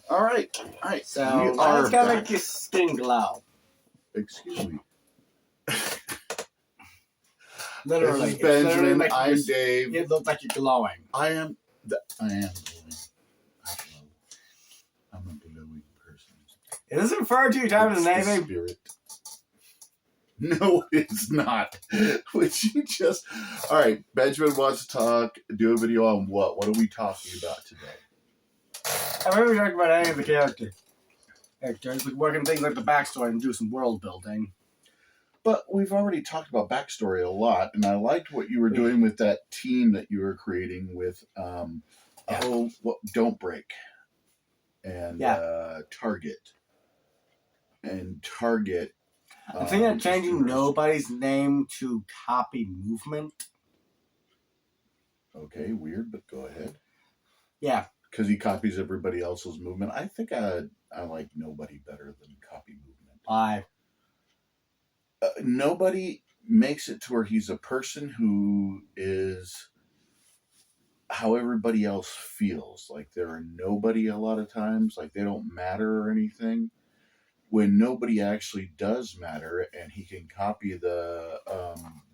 All right. So We are that's gonna back. make your skin glow. Excuse me. Literally, This is it's literally Benjamin. making I'm your Dave. It looks like you're glowing. I am. I am glowing. I glow. I'm a glowing person. Is this referred to your time in the It's the Navy? spirit. No, it's not. Would you just? All right. Benjamin wants to talk. Do a video on what? What are we talking about today? I've never talked about any of the characters. Like working things like the backstory and do some world building. But we've already talked about backstory a lot, and I liked what you were doing with that team that you were creating with Don't Break and Target. And Target. I'm thinking of changing nobody's name to Copy Movement. Okay, weird, but go ahead. Yeah. Because he copies everybody else's movement. I think I like Nobody better than Copy Movement. Why? Nobody makes it to where he's a person who is how everybody else feels. Like they're a nobody a lot of times. Like they don't matter or anything. When nobody actually does matter, and he can copy the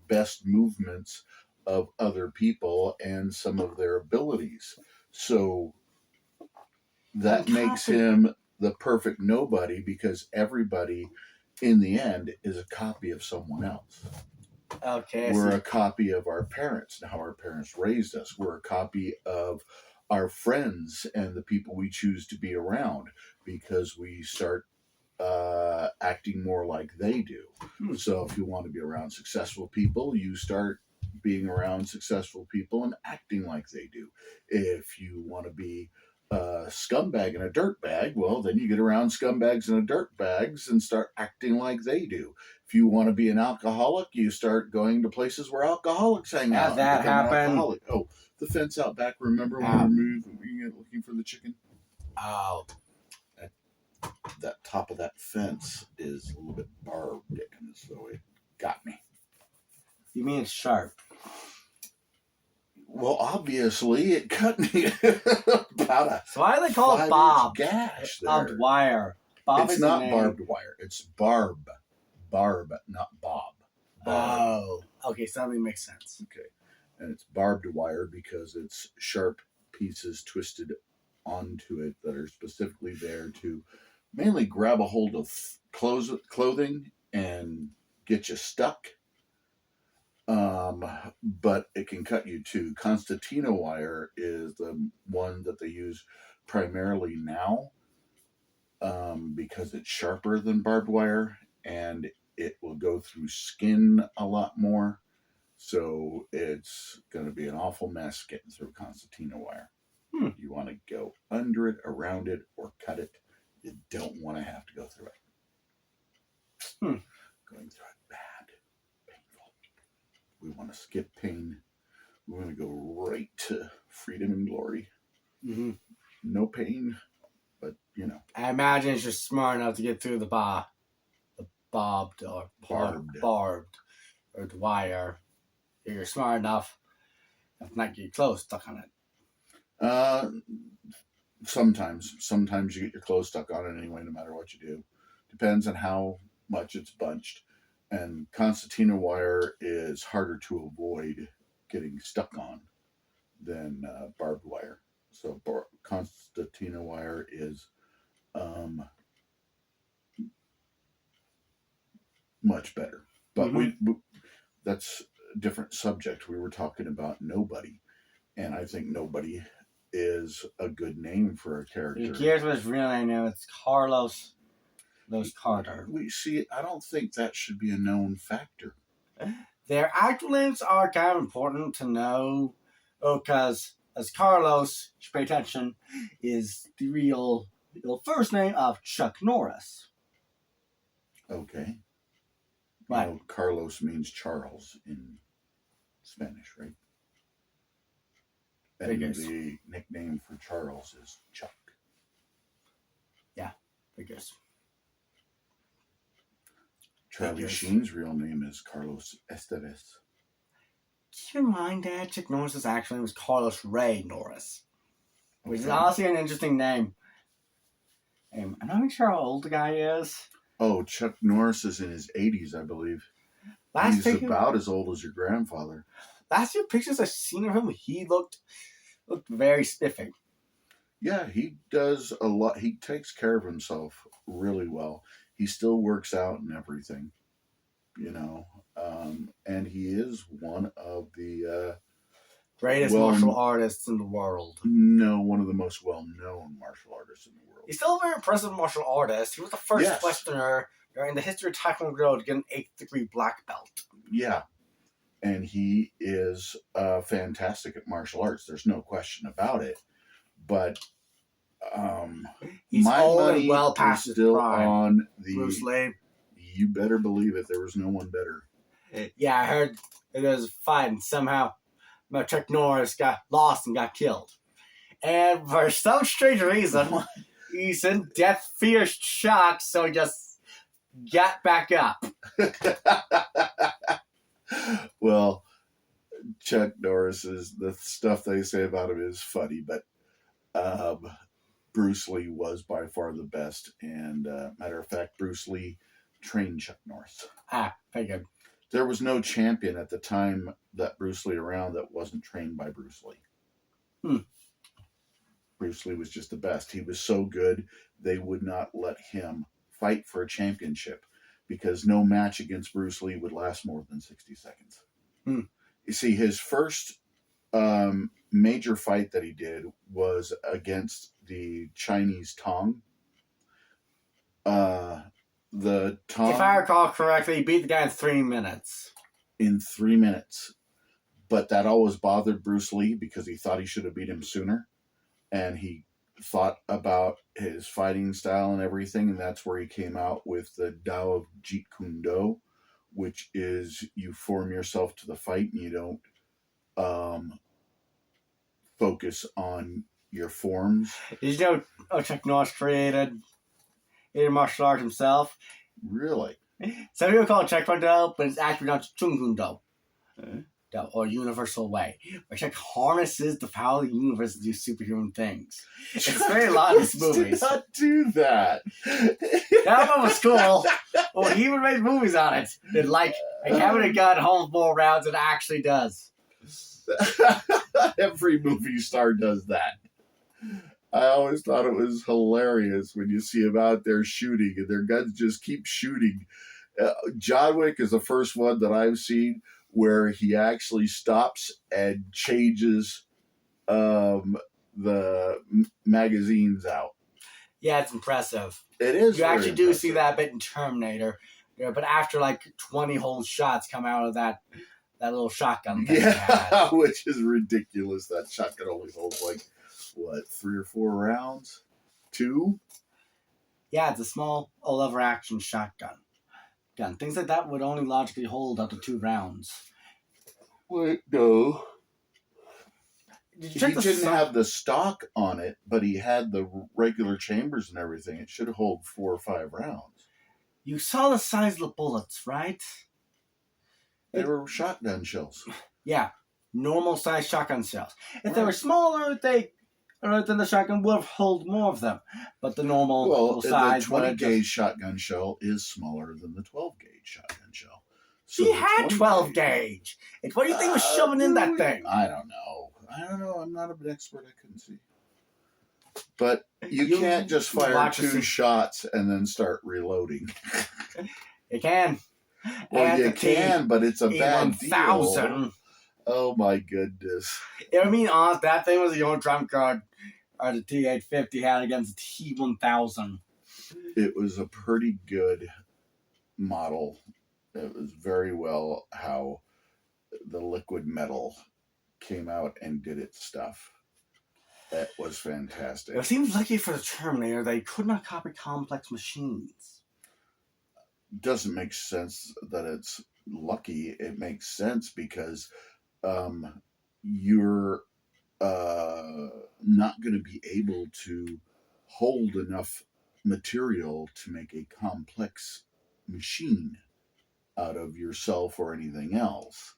best movements of other people and some of their abilities. So that makes him the perfect nobody, because everybody in the end is a copy of someone else. Okay. We're a copy of our parents and how our parents raised us. We're a copy of our friends and the people we choose to be around, because we start acting more like they do. So if you want to be around successful people, you start being around successful people and acting like they do. If you want to be a scumbag and a dirtbag, well, then you get around scumbags and dirtbags and start acting like they do. If you want to be an alcoholic, you start going to places where alcoholics hang out. How'd that happen? Oh, the fence out back. Remember when we were looking for the chicken? Oh. That top of that fence is a little bit barbed, and so it got me. You mean it's sharp? Well, obviously, it cut me about a so why do they call it Bob? Gash there. Barbed wire. Bob it's is not barbed wire. It's Barb, not Bob. Oh, okay. So that makes sense. Okay, and it's barbed wire because it's sharp pieces twisted onto it that are specifically there to mainly grab a hold of clothing and get you stuck. But it can cut you too. Concertina wire is the one that they use primarily now, because it's sharper than barbed wire and it will go through skin a lot more. So it's going to be an awful mess getting through concertina wire. You want to go under it, around it, or cut it. You don't want to have to go through it. Going through it, bad, painful. We want to skip pain. We want to go right to freedom and glory. Mm-hmm. No pain, but I imagine it's just smart enough to get through the barbed or or the wire. If you're smart enough, if not get your clothes stuck on it. Sometimes you get your clothes stuck on it anyway, no matter what you do. Depends on how much it's bunched. And concertina wire is harder to avoid getting stuck on than barbed wire. So concertina wire is much better. But that's a different subject. We were talking about Nobody. And I think Nobody is a good name for a character. Here's what his real name is. It's Carlos Carter. I don't think that should be a known factor. Their actual names are kind of important to know, because as Carlos, you should pay attention, is the real first name of Chuck Norris. Okay. Right. Carlos means Charles in Spanish, right? And the nickname for Charles is Chuck. Yeah, figures. Charlie Sheen's real name is Carlos Estevez. Keep in mind that Chuck Norris' actual name was Carlos Ray Norris, which is honestly an interesting name. I'm not even sure how old the guy is. Oh, Chuck Norris is in his 80s, I believe. He's about as old as your grandfather. Last few pictures I've seen of him, he looked very spiffy. Yeah, he does a lot. He takes care of himself really well. He still works out and everything, you know. And he is one of the greatest martial artists in the world. No, one of the most well-known martial artists in the world. He's still a very impressive martial artist. He was the first Westerner in the history of Taekwondo to get an 8th degree black belt. Yeah. And he is fantastic at martial arts. There's no question about it. But he's my money well past is still prime. On the Bruce Lee. You better believe it. There was no one better. Yeah, I heard there was a fight and somehow Chuck Norris got lost and got killed. And for some strange reason, he's in death fear shock, so he just got back up. Well, Chuck Norris is, the stuff they say about him is funny, but Bruce Lee was by far the best. And matter of fact, Bruce Lee trained Chuck Norris. Very good. There was no champion at the time that Bruce Lee around that wasn't trained by Bruce Lee. Bruce Lee was just the best. He was so good, they would not let him fight for a championship because no match against Bruce Lee would last more than 60 seconds. You see, his first major fight that he did was against the Chinese Tong. The Tong, if I recall correctly, he beat the guy in 3 minutes. In 3 minutes. But that always bothered Bruce Lee because he thought he should have beat him sooner. And he thought about his fighting style and everything. And that's where he came out with the Tao of Jeet Kune Do, which is you form yourself to the fight and you don't focus on your forms. Did you know Chuck Norris created martial art himself? Really? Some people call it Tae Kwon Do, but it's actually not Chung Kun Do. Or Universal Way. Where Chuck harnesses the power of the universe to do superhuman things. It's very a lot of these movies. Do not do that. That one was cool. Well, he even made movies on it. It like having a gun holds more rounds than it actually does. Every movie star does that. I always thought it was hilarious when you see them out there shooting and their guns just keep shooting. John Wick is the first one that I've seen where he actually stops and changes the magazines out. Yeah, it's impressive. It is. You actually do see that bit in Terminator. Yeah, but after like 20 whole shots come out of that little shotgun thing. Yeah, which is ridiculous. That shotgun only holds like, what, 3 or 4 rounds? 2? Yeah, it's a small lever action shotgun. Things like that would only logically hold up to 2 rounds. Wait, no. He didn't have the stock on it, but he had the regular chambers and everything. It should hold 4 or 5 rounds. You saw the size of the bullets, right? They were shotgun shells. Yeah, normal size shotgun shells. If they were smaller, then the shotgun would have held more of them. But the normal size... the 20 gauge shotgun shell is smaller than the 12 gauge shotgun shell. So he had 12 gauge. And what do you think was shoving in that thing? I don't know. I'm not an expert. I couldn't see. But you can't just fire 2 shots and then start reloading. You can. Well, and you can, but it's a bad deal. Oh my goodness. I mean, that thing was the old trump card the T-850 had against the T-1000. It was a pretty good model. It was very well how the liquid metal came out and did its stuff. That was fantastic. It seems lucky for the Terminator they could not copy complex machines. Doesn't make sense that it's lucky. It makes sense because you're not going to be able to hold enough material to make a complex machine out of yourself or anything else.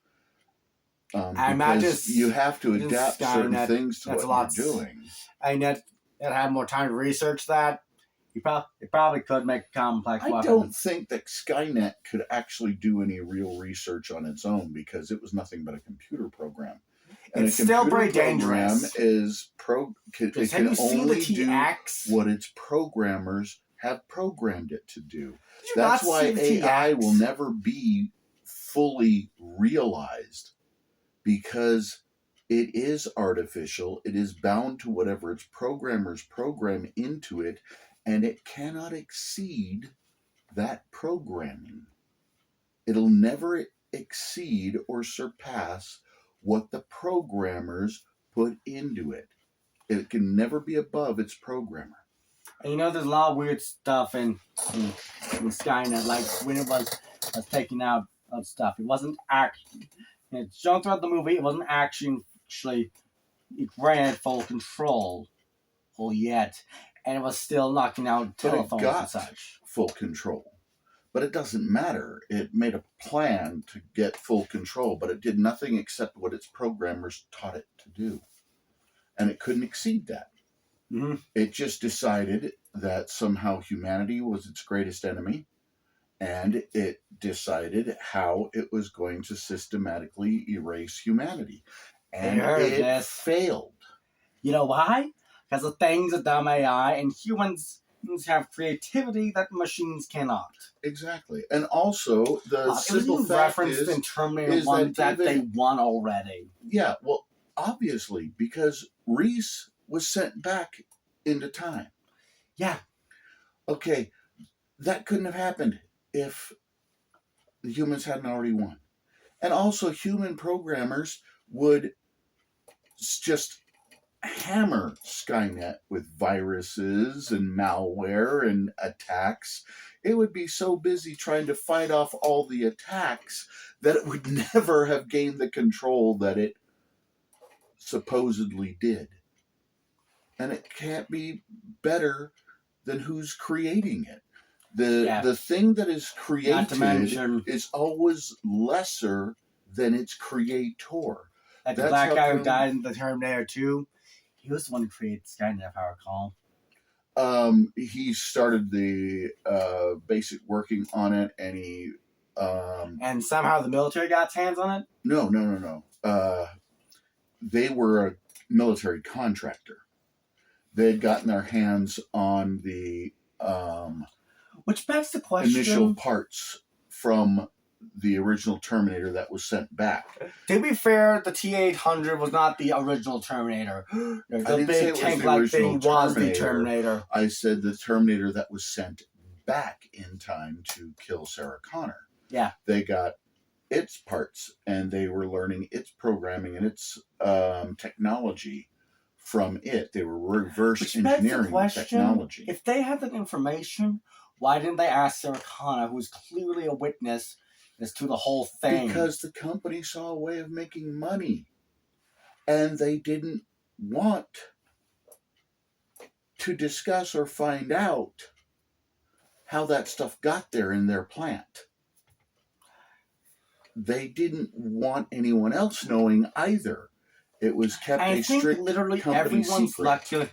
Because you have to adapt certain things to what you're doing. I had more time to research that. You probably could make a complex I weapon. don't think that Skynet could actually do any real research on its own because it was nothing but a computer program. And it's still very dangerous. It can only do what its programmers have programmed it to do. That's why AI will never be fully realized, because it is artificial. It is bound to whatever its programmers program into it, and it cannot exceed that programming. It'll never exceed or surpass what the programmers put into it. It can never be above its programmer. And there's a lot of weird stuff in Skynet, like when it was taking out stuff. It wasn't actually, it's shown throughout the movie, it wasn't actually it granted full control yet, and it was still knocking out telephones and such. Full control. But it doesn't matter. It made a plan to get full control, but it did nothing except what its programmers taught it to do. And it couldn't exceed that. Mm-hmm. It just decided that somehow humanity was its greatest enemy, and it decided how it was going to systematically erase humanity. And it failed. You know why? Because the thing's a dumb AI, and humans have creativity that machines cannot. Exactly. And also, the simple fact is in Terminator 1 that they won already. Yeah, well, obviously, because Reese was sent back into time. Yeah. Okay, that couldn't have happened if the humans hadn't already won. And also, human programmers would just hammer Skynet with viruses and malware and attacks. It would be so busy trying to fight off all the attacks that it would never have gained the control that it supposedly did. And it can't be better than who's creating it. The thing that is created is always lesser than its creator. Like the black guy who died in the Terminator 2, he was the one who created Skynet, if I recall. He started the basic working on it, and he... and somehow the military got its hands on it? No. They were a military contractor. They had gotten their hands on the... which begs the question... initial parts from the original Terminator that was sent back. To be fair, the T-800 was not the original Terminator. The big tank-like thing was the Terminator. I said the Terminator that was sent back in time to kill Sarah Connor. Yeah. They got its parts, and they were learning its programming and its technology from it. They were reverse engineering the technology. If they had that information, why didn't they ask Sarah Connor, who was clearly a witness as to the whole thing? Because the company saw a way of making money, and they didn't want to discuss or find out how that stuff got there in their plant. They didn't want anyone else knowing either. It was kept a strict literally company everyone's secret.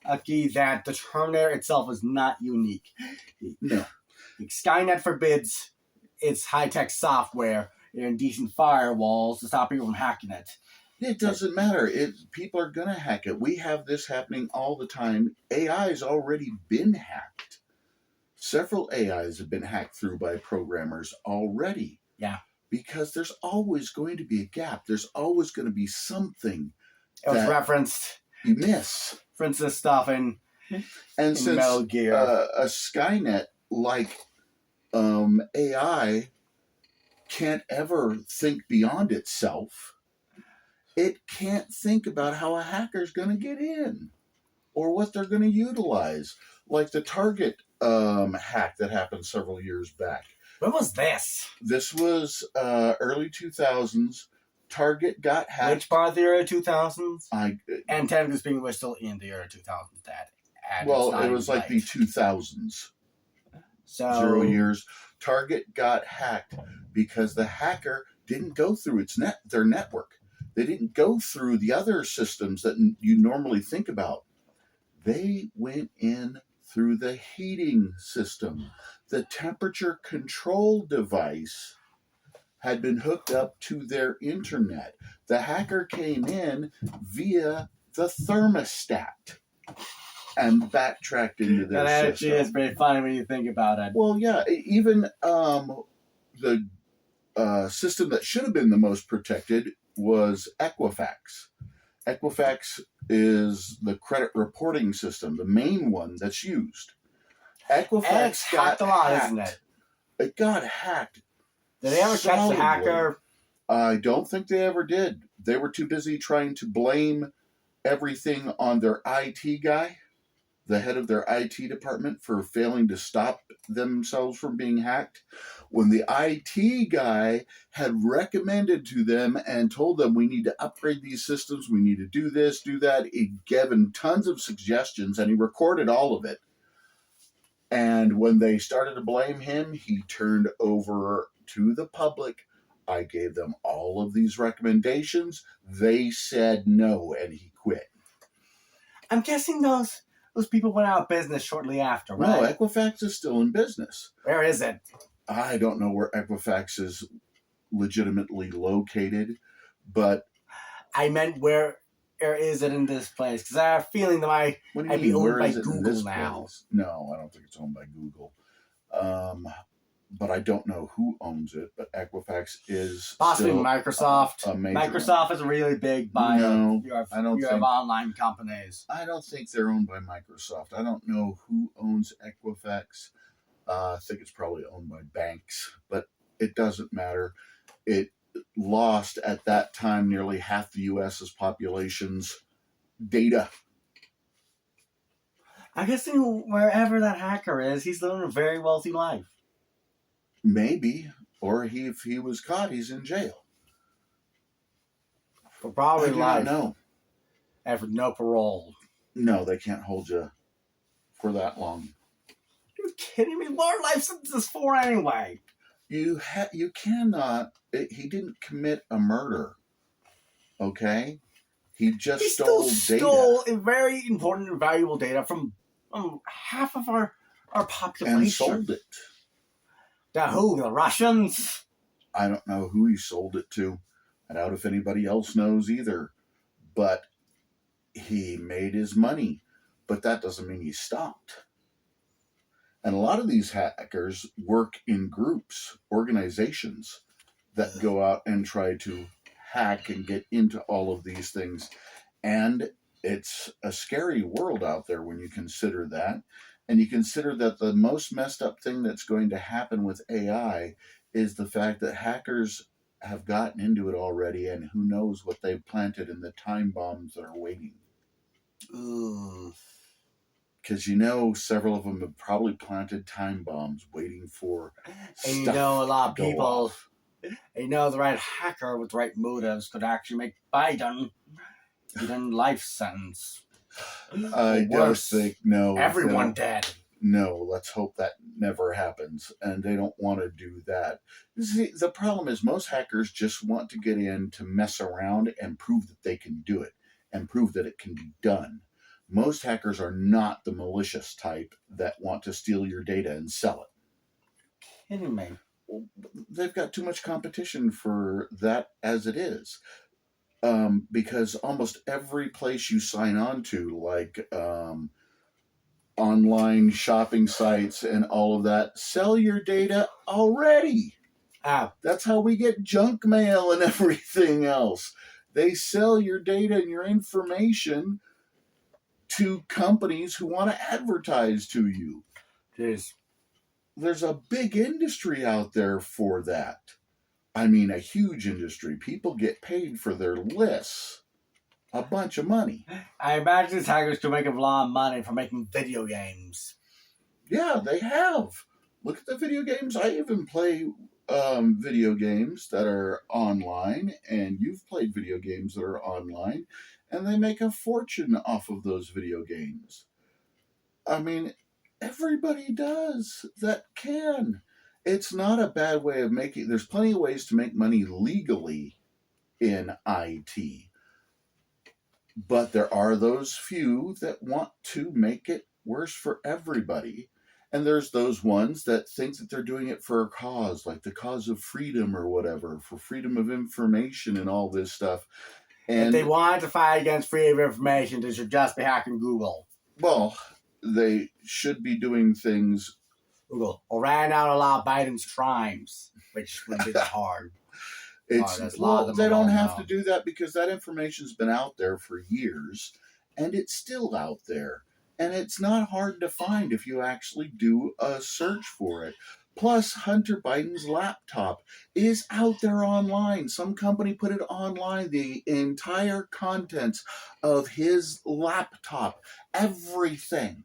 Lucky that the Terminator itself is not unique. No. Skynet forbids its high-tech software and decent firewalls to stop people from hacking it. It doesn't matter. People are going to hack it. We have this happening all the time. AI has already been hacked. Several AIs have been hacked through by programmers already. Yeah. Because there's always going to be a gap. There's always going to be something it was referenced. You miss. For instance, stuff in since Metal Gear. A Skynet-like AI can't ever think beyond itself, it can't think about how a hacker's going to get in or what they're going to utilize. Like the Target hack that happened several years back. When was this? This was early 2000s. Target got hacked. Which part of the early 2000s? And technically speaking, we're still in the early 2000s. Well, it was like the 2000s. So 0 years. Target got hacked because the hacker didn't go through their network. They didn't go through the other systems that you normally think about. They went in through the heating system. The temperature control device had been hooked up to their internet. The hacker came in via the thermostat and backtracked into their that system. actually is pretty funny when you think about it. Well, yeah, even the system that should have been the most protected was Equifax. Equifax is the credit reporting system, the main one that's used. Equifax got a lot, hacked. isn't it? It got hacked. Did they ever catch the hacker? I don't think they ever did. They were too busy trying to blame everything on their IT guy, the head of their IT department, for failing to stop themselves from being hacked. When the IT guy had recommended to them and told them, we need to upgrade these systems, we need to do this, do that, he gave them tons of suggestions and he recorded all of it. And when they started to blame him, he turned over to the public. I gave them all of these recommendations. They said no, and he quit. I'm guessing those people went out of business shortly after, right? No, Equifax is still in business. Where is it? I don't know where Equifax is legitimately located, but I meant where is it in this place? Because I have a feeling that I'd be owned by Google now. Place? No, I don't think it's owned by Google. But I don't know who owns it. But Equifax is possibly still Microsoft. A major Microsoft one. is a really big buyer. No, I don't. You have online companies. I don't think they're owned by Microsoft. I don't know who owns Equifax. I think it's probably owned by banks, but it doesn't matter. It lost at that time nearly half the U.S.'s population's data. I guess wherever that hacker is, he's living a very wealthy life. Maybe, or if he was caught, he's in jail. For probably life. No. And for no parole. No, they can't hold you for that long. Are you kidding me? What are life sentences for anyway? You cannot. He didn't commit a murder. Okay, he stole a very important and valuable data from half of our population and sold it. To who? The Russians? I don't know who he sold it to. I doubt if anybody else knows either. But he made his money. But that doesn't mean he stopped. And a lot of these hackers work in groups, organizations that go out and try to hack and get into all of these things. And it's a scary world out there when you consider that. And you consider that the most messed up thing that's going to happen with AI is the fact that hackers have gotten into it already, and who knows what they've planted in the time bombs that are waiting. Because several of them have probably planted time bombs waiting for and stuff a lot of to go people off. The right hacker with the right motives could actually make Biden life sentence. I don't think, no. Everyone dead. No, let's hope that never happens. And they don't want to do that. See, the problem is most hackers just want to get in to mess around and prove that they can do it and prove that it can be done. Most hackers are not the malicious type that want to steal your data and sell it. Kidding me. They've got too much competition for that as it is. Because almost every place you sign on to, like online shopping sites and all of that, sell your data already. That's how we get junk mail and everything else. They sell your data and your information to companies who want to advertise to you. Jeez. There's a big industry out there for that. I mean, a huge industry. People get paid for their lists. A bunch of money. I imagine these hackers could make a lot of money from making video games. Yeah, they have. Look at the video games. I even play video games that are online, and you've played video games that are online, and they make a fortune off of those video games. I mean, everybody does that can. It's not a bad way of making. There's plenty of ways to make money legally in IT. But there are those few that want to make it worse for everybody. And there's those ones that think that they're doing it for a cause, like the cause of freedom or whatever, for freedom of information and all this stuff. And if they wanted to fight against freedom of information, they should just be hacking Google. Well, they should be doing things. Google. Or ran out a lot of Biden's crimes, which would be that hard. They don't have to do that because that information's been out there for years, and it's still out there. And it's not hard to find if you actually do a search for it. Plus, Hunter Biden's laptop is out there online. Some company put it online, the entire contents of his laptop, everything.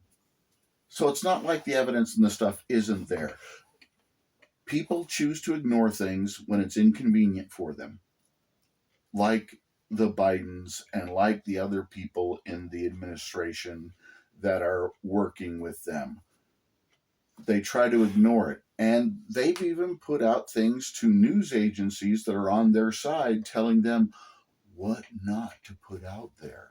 So it's not like the evidence and the stuff isn't there. People choose to ignore things when it's inconvenient for them, like the Bidens and like the other people in the administration that are working with them. They try to ignore it. And they've even put out things to news agencies that are on their side telling them what not to put out there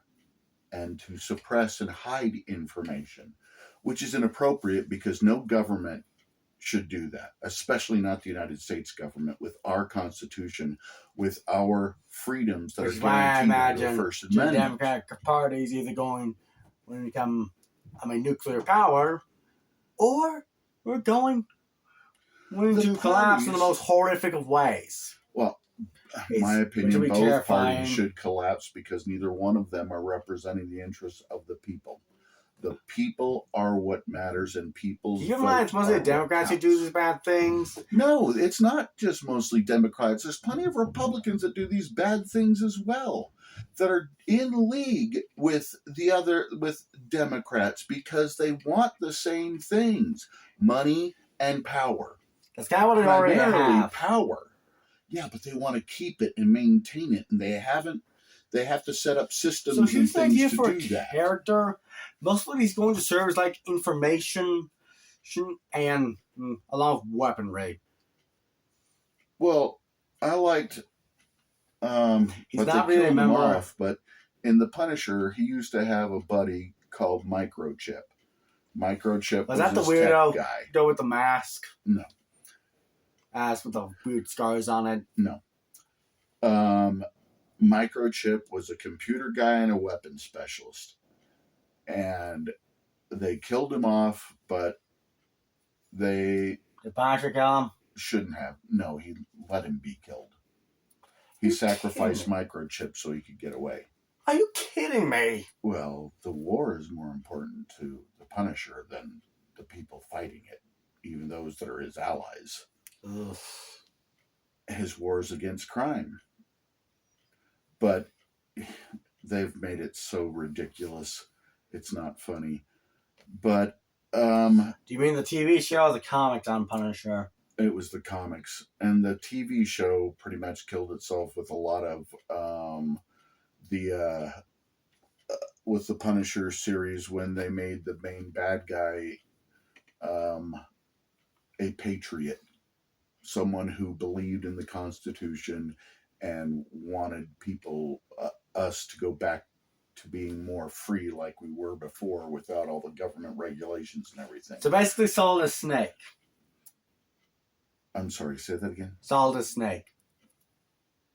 and to suppress and hide information, which is inappropriate because no government should do that, especially not the United States government with our Constitution, with our freedoms that are guaranteed under the First Amendment. The Democratic Party is either going to become nuclear power, or we're going to collapse in the most horrific of ways. Well, in my opinion, both parties should collapse because neither one of them are representing the interests of the people. The people are what matters, and people's votes. You realize it's mostly the Democrats who do these bad things? No, it's not just mostly Democrats. There's plenty of Republicans that do these bad things as well, that are in league with Democrats because they want the same things: money and power. That's kind of what they already have. Power. Yeah, but they want to keep it and maintain it, and they haven't. They have to set up systems and things to do that. Character, most of what he's going to serve is like information and a lot of weaponry. Well, I liked. He's not really a member. Off, but in The Punisher, he used to have a buddy called Microchip. Microchip was that the weirdo guy with the mask? No. Ass with the weird scars on it? No. Microchip was a computer guy and a weapons specialist. And they killed him off, but they... Did Punisher kill him? Shouldn't have. No, he let him be killed. He sacrificed Microchip so he could get away. Are you kidding me? Well, the war is more important to the Punisher than the people fighting it, even those that are his allies. Ugh. His war is against crime. But they've made it so ridiculous. It's not funny. But do you mean the TV show or the comics on Punisher? It was the comics. And the TV show pretty much killed itself with a lot of with the Punisher series when they made the main bad guy a patriot. Someone who believed in the Constitution and wanted people, us to go back to being more free like we were before without all the government regulations and everything. So basically Solid Snake. I'm sorry, say that again? Solid Snake.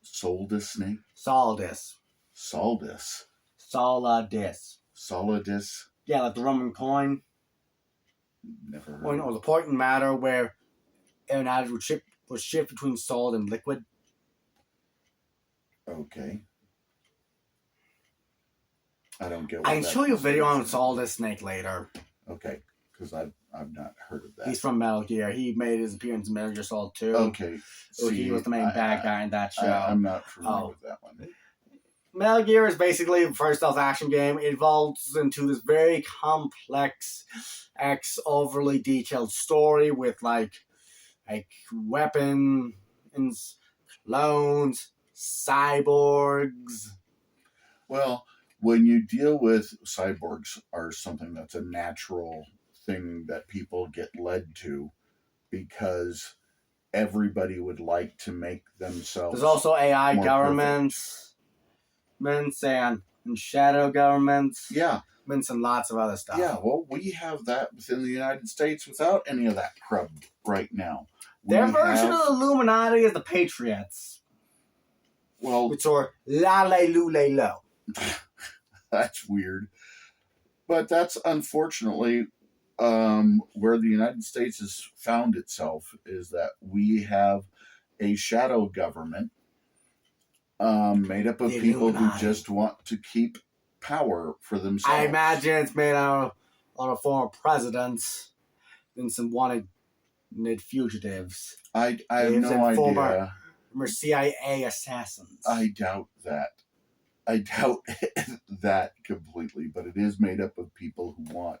Soldus Snake? Saldus. Saldus. Solidus. Solidus? Yeah, like the Roman coin. Never heard of it. Or the point in matter where an atom was shift between solid and liquid. Okay. I don't get what I can show you a video on Solid Snake later. Okay, because I've not heard of that. He's from Metal Gear. He made his appearance in Metal Gear Solid 2. Okay. So he was the main bad guy in that show. I'm not familiar with that one. Metal Gear is basically the first stealth action game. It evolves into this very complex, overly detailed story with like weapons, clones, cyborgs. Well, when you deal with cyborgs are something that's a natural thing that people get led to because everybody would like to make themselves. There's also AI governments and shadow governments. Yeah, mints and lots of other stuff. Yeah, well, we have that within the United States without any of that crud right now. Their version of the Illuminati is the Patriots. Well, which are la-lay-loo-lay-lo. That's weird. But that's unfortunately where the United States has found itself, is that we have a shadow government made up of The people Illuminati. who just want to keep power for themselves. I imagine it's made out of a former presidents and some wanted fugitives. I have no idea. Former CIA assassins. I doubt that. I doubt that completely, but it is made up of people who want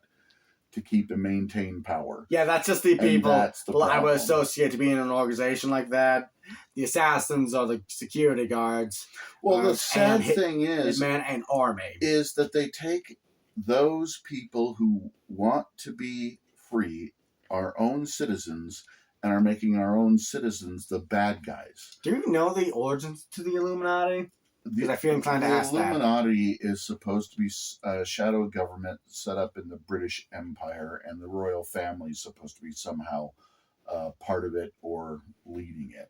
to keep and maintain power. Yeah, that's just the people I would associate to be in an organization like that. The assassins are the security guards. Well, the sad thing is, Hitman and army, is that they take those people who want to be free, our own citizens, and are making our own citizens the bad guys. Do you know the origins to the Illuminati? Because I feel inclined to ask that. The Illuminati is supposed to be a shadow government set up in the British Empire, and the royal family is supposed to be somehow part of it or leading it.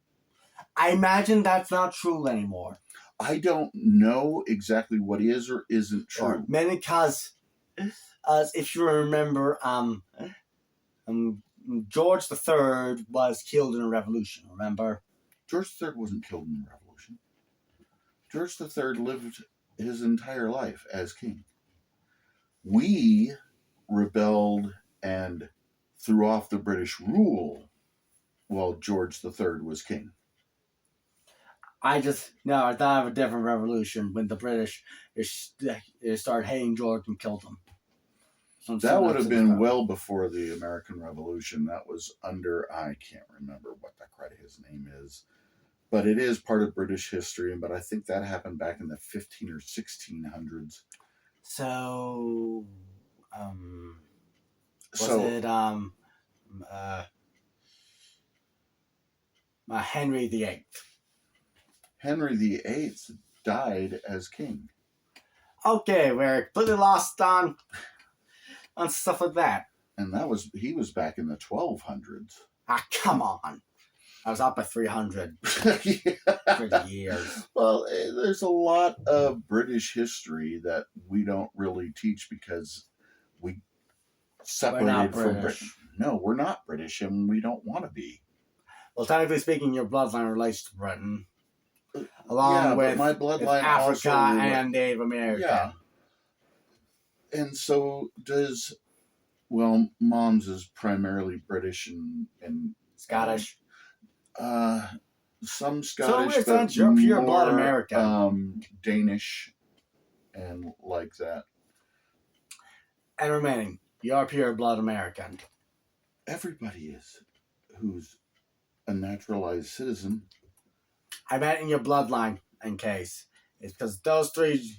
I imagine that's not true anymore. I don't know exactly what is or isn't true. Mainly because, if you remember, George III was killed in a revolution, remember? George III wasn't killed in a revolution. George III lived his entire life as king. We rebelled and threw off the British rule while George III was king. I thought of a different revolution when the British started hating George and killed him. That would have been well before the American Revolution. That was under, I can't remember what the crud his name is. But it is part of British history, but I think that happened back in the 15 or 1600s. So, it Henry VIII? Henry VIII died as king. Okay, we're completely lost on stuff like that. And he was back in the 1200s. Ah, come on. I was up by 300 Yeah. 30 years. Well, there's a lot of British history that we don't really teach because we separated from Britain. No, we're not British, and we don't want to be. Well, technically speaking, your bloodline relates to Britain, along with my bloodline Africa and Native American. Yeah. And so does. Well, Mom's is primarily British and Scottish. Some Scottish, so but you're pure more, blood American. Danish, and like that. And remaining, you're pure blood American. Everybody is, who's a naturalized citizen. I meant in your bloodline, in case. It's because those three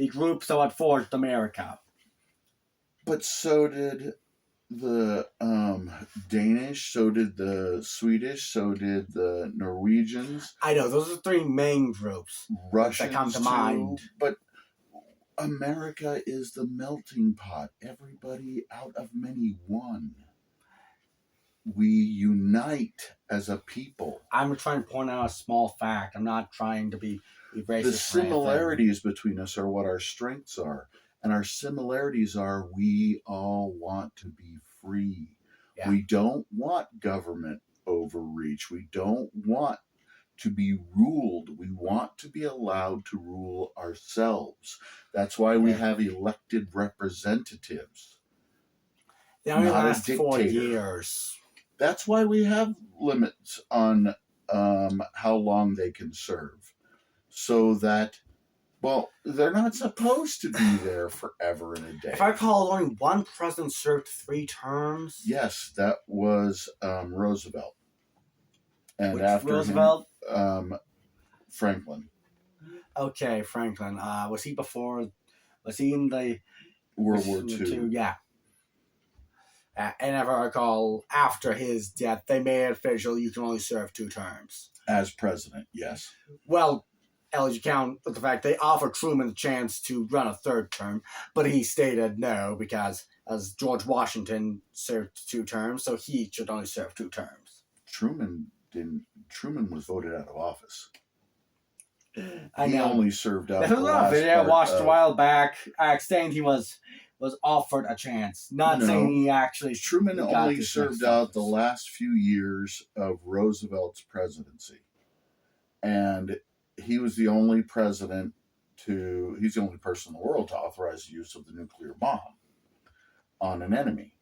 groups are what forged America. But so did the Danish, so did the Swedish, so did the Norwegians. I know, those are the three main groups. Russians that come to too, mind. But America is the melting pot. Everybody out of many one. We unite as a people. I'm trying to point out a small fact. I'm not trying to be racist. The similarities between us are what our strengths are. And our similarities are we all want to be free. Yeah. We don't want government overreach. We don't want to be ruled. We want to be allowed to rule ourselves. That's why we have elected representatives. They only last 4 years. That's why we have limits on how long they can serve. So that, well, they're not supposed to be there forever and a day. If I recall, only one president served 3 terms. Yes, that was Roosevelt. And Which after Roosevelt? him, Franklin. Okay, Franklin. Was he in the World War II? Yeah. And if I recall, after his death, they made it official you can only serve 2 terms. As president, yes. Well, as you count with the fact they offered Truman the chance to run a third term, but he stated no because as George Washington served 2 terms, so he should only serve 2 terms. Truman was voted out of office. I He know. only served out. There was a video I watched a while back saying he was offered a chance, not saying he actually. Truman only served out the last few years of Roosevelt's presidency, and he was the only president he's the only person in the world to authorize the use of the nuclear bomb on an enemy.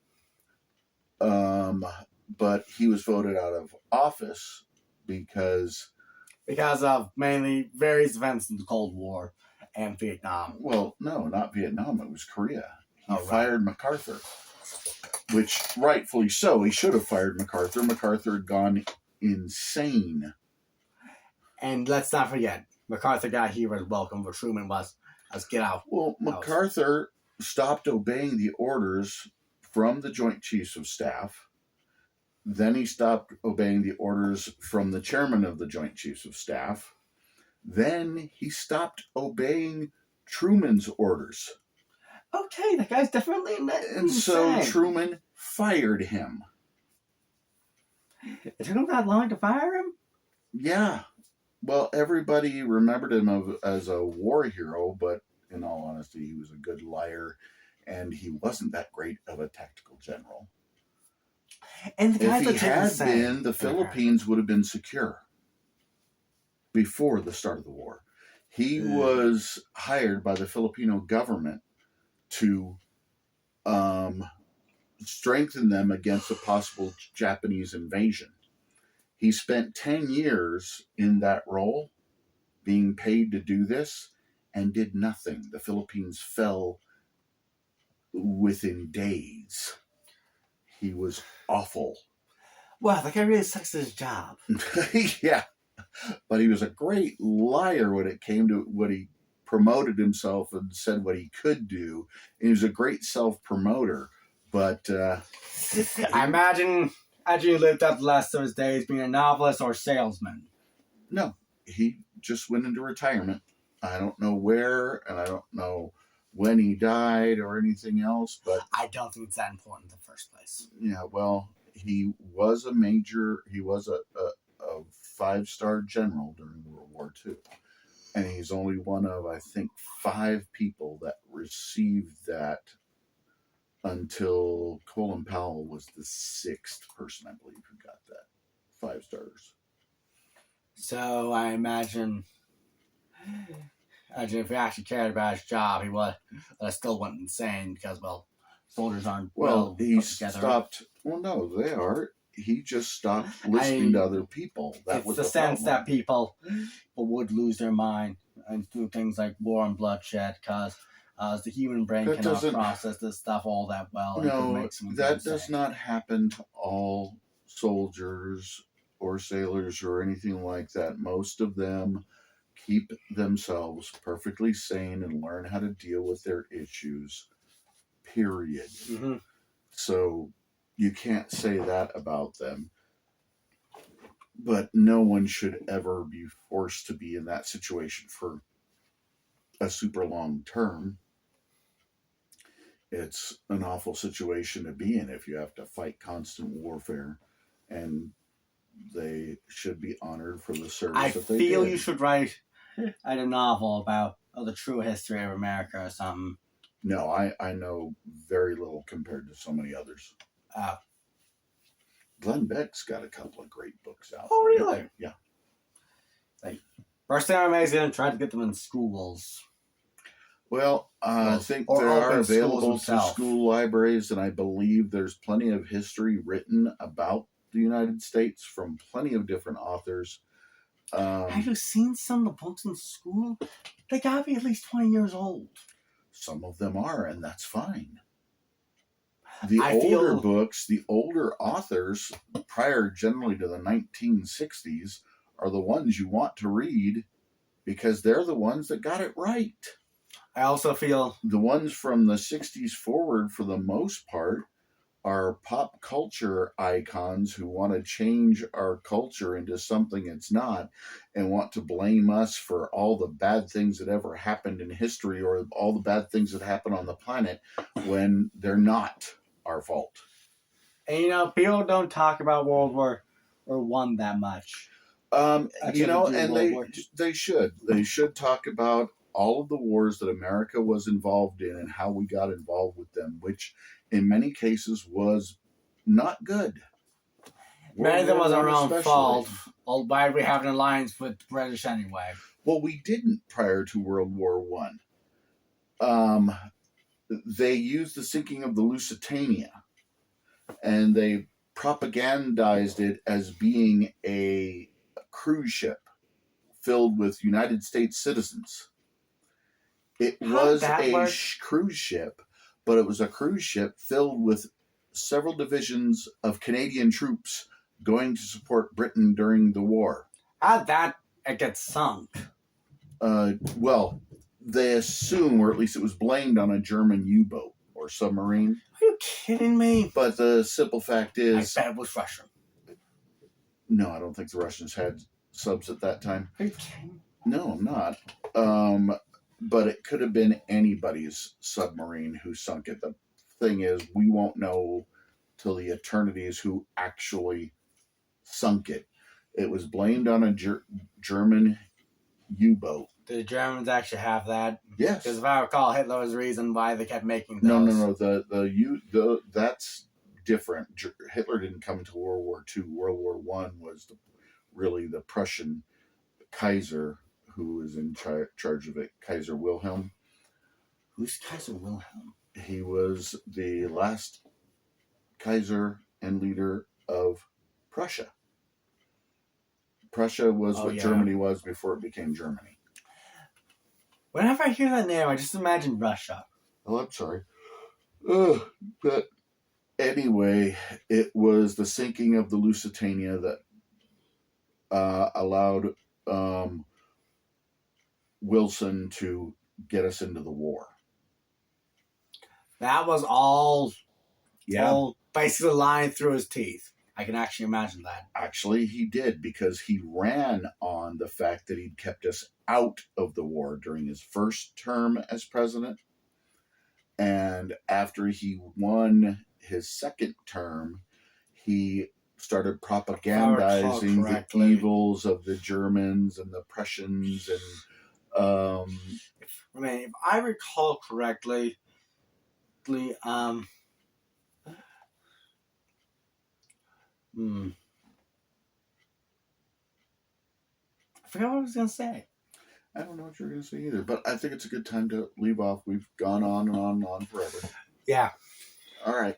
But he was voted out of office because of mainly various events in the Cold War and Vietnam. Well, no, not Vietnam. It was Korea. He fired MacArthur, which rightfully so. He should have fired MacArthur. MacArthur had gone insane. And let's not forget, MacArthur got hero's welcome, but Truman was, let's get out. Well, MacArthur stopped obeying the orders from the Joint Chiefs of Staff. Then he stopped obeying the orders from the chairman of the Joint Chiefs of Staff. Then he stopped obeying Truman's orders. Okay, that guy's definitely And so Truman fired him. It took him that long to fire him? Yeah. Well, everybody remembered him as a war hero, but in all honesty, he was a good liar, and he wasn't that great of a tactical general. And the if he had been, the Philippines would have been secure before the start of the war. He was hired by the Filipino government to strengthen them against a possible Japanese invasion. He spent 10 years in that role, being paid to do this, and did nothing. The Philippines fell within days. He was awful. Wow, that guy really sucks at his job. Yeah. But he was a great liar when it came to what he promoted himself and said what he could do. And he was a great self-promoter. But I imagine you lived up the last of his days being a novelist or salesman. No, he just went into retirement. I don't know where, and I don't know when he died or anything else, but I don't think it's that important in the first place. Yeah, well, he was a 5-star general during World War II. And he's only one of, I think, 5 people that received that until Colin Powell was the 6th person, I believe, who got that. 5 stars. So I imagine if he actually cared about his job, he would. But I still went insane because, well, soldiers aren't well he put together. stopped. Well, no, they are. He just stopped listening to other people. That was the sense problem. that people would lose their mind and do things like war and bloodshed because the human brain cannot process this stuff all that well. No, that does not happen to all soldiers or sailors or anything like that. Most of them keep themselves perfectly sane and learn how to deal with their issues, period. Mm-hmm. So you can't say that about them. But no one should ever be forced to be in that situation for a super long term. It's an awful situation to be in if you have to fight constant warfare, and they should be honored for the service that they did. I feel you should write a novel about the true history of America or something. No, I know very little compared to so many others. Glenn Beck's got a couple of great books out. Oh, really? Yeah. First thing I'm going to try to get them in schools. Well, I think they are available to school libraries, and I believe there's plenty of history written about the United States from plenty of different authors. Have you seen some of the books in school? They gotta be at least 20 years old. Some of them are, and that's fine. The older authors, prior generally to the 1960s, are the ones you want to read because they're the ones that got it right. I also feel the ones from the 60s forward, for the most part, are pop culture icons who want to change our culture into something it's not and want to blame us for all the bad things that ever happened in history or all the bad things that happen on the planet when they're not our fault. And people don't talk about World War One that much. And they should talk about all of the wars that America was involved in and how we got involved with them, which in many cases was not good. Many of them was our own fault. Well, why are we having an alliance with the British anyway? Well, we didn't prior to World War One. They used the sinking of the Lusitania, and they propagandized it as being a cruise ship filled with United States citizens. It was a cruise ship, but it was a cruise ship filled with several divisions of Canadian troops going to support Britain during the war. How'd that get sunk? Well, they assume, or at least it was blamed on a German U-boat or submarine. Are you kidding me? But the simple fact is... I bet it was Russian. No, I don't think the Russians had subs at that time. Are you kidding? No, I'm not. But it could have been anybody's submarine who sunk it. The thing is, we won't know till the eternities who actually sunk it. It was blamed on a German U-boat. Did the Germans actually have that? Yes. Because if I recall, Hitler was the reason why they kept making those. No. That's different. Hitler didn't come to World War II. World War I was really the Prussian Kaiser who was in charge of it, Kaiser Wilhelm. Who's Kaiser Wilhelm? He was the last Kaiser and leader of Prussia. Prussia was what Germany was before it became Germany. Whenever I hear that name, I just imagine Russia. Oh, I'm sorry. But anyway, it was the sinking of the Lusitania that allowed Wilson to get us into the war. That was all basically lying through his teeth. I can actually imagine that. Actually, he did, because he ran on the fact that he'd kept us out of the war during his first term as president. And after he won his second term, he started propagandizing the evils of the Germans and the Prussians and if I recall correctly, I forgot what I was going to say. I don't know what you're going to say either, but I think it's a good time to leave off. We've gone on and on and on forever. Yeah. All right.